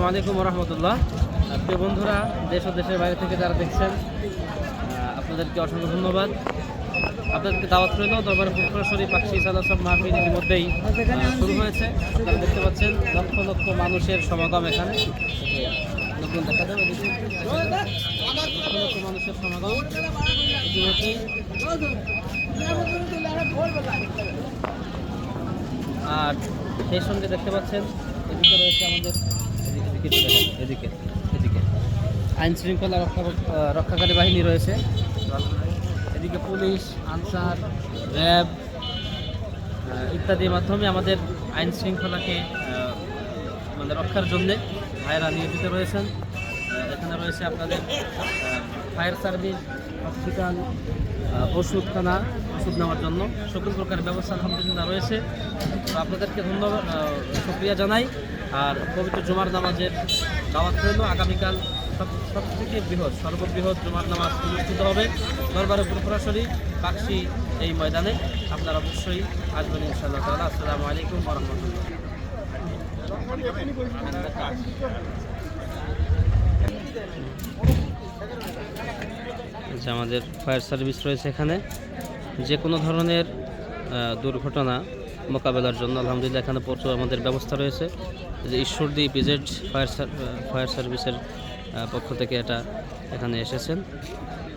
আলাইকুম রহমতুল্লাহ। প্রিয় বন্ধুরা, দেশ ও দেশের বাইরে থেকে যারা দেখছেন, আপনাদেরকে অসংখ্য ধন্যবাদ। আপনাদেরকে দাওয়াত রইল দরবার ফুলপুরসরী পাকশি সালাসব মাহফিল ইতিমধ্যেই শুরু হয়েছে। আপনারা দেখতে পাচ্ছেন লক্ষ লক্ষ মানুষের সমাগম এখানে। নতুন দেখা যাবে লক্ষ লক্ষ মানুষের সমাগম ইতিমধ্যেই। আর সেই সঙ্গে দেখতে পাচ্ছেন এদিকে রয়েছে আমাদের এদিকে এদিকে আইন শৃঙ্খলা রক্ষাকারী বাহিনী রয়েছে। এদিকে পুলিশ, আনসার, র্যাব ইত্যাদির মাধ্যমে আমাদের আইন শৃঙ্খলাকে মানে রক্ষার জন্যে ভাইয়েরা নিয়োজিত রয়েছেন। এখানে রয়েছে আপনাদের ফায়ার সার্ভিস, হসপিটাল, ওষুধখানা, ওষুধ নেওয়ার জন্য সকল প্রকার ব্যবস্থা আলহামদুলিল্লাহ রয়েছে। তো আপনাদেরকে ধন্যবাদ, শুকরিয়া জানাই। আর পবিত্র জুমার নামাজের দাওয়াত রইল। আগামীকাল সবথেকে সর্ববৃহৎ জুমার নামাজ অনুষ্ঠিত হবে দরবারে ফুলপুরসরী পাকশি এই ময়দানে। আপনারা অবশ্যই আসবেন ইনশাআল্লাহ তাআলা। আসসালামু আলাইকুম ওয়া রাহমাতুল্লাহ। আমাদের ফায়ার সার্ভিস রয়েছে এখানে। যে কোনো ধরনের দুর্ঘটনা মোকাবেলার জন্য আলহামদুলিল্লাহ এখানে প্রচুর আমাদের ব্যবস্থা রয়েছে। যে ঈশ্বরদী পিজেড ফায়ার সার্ভিসের পক্ষ থেকে এটা এখানে এসেছেন।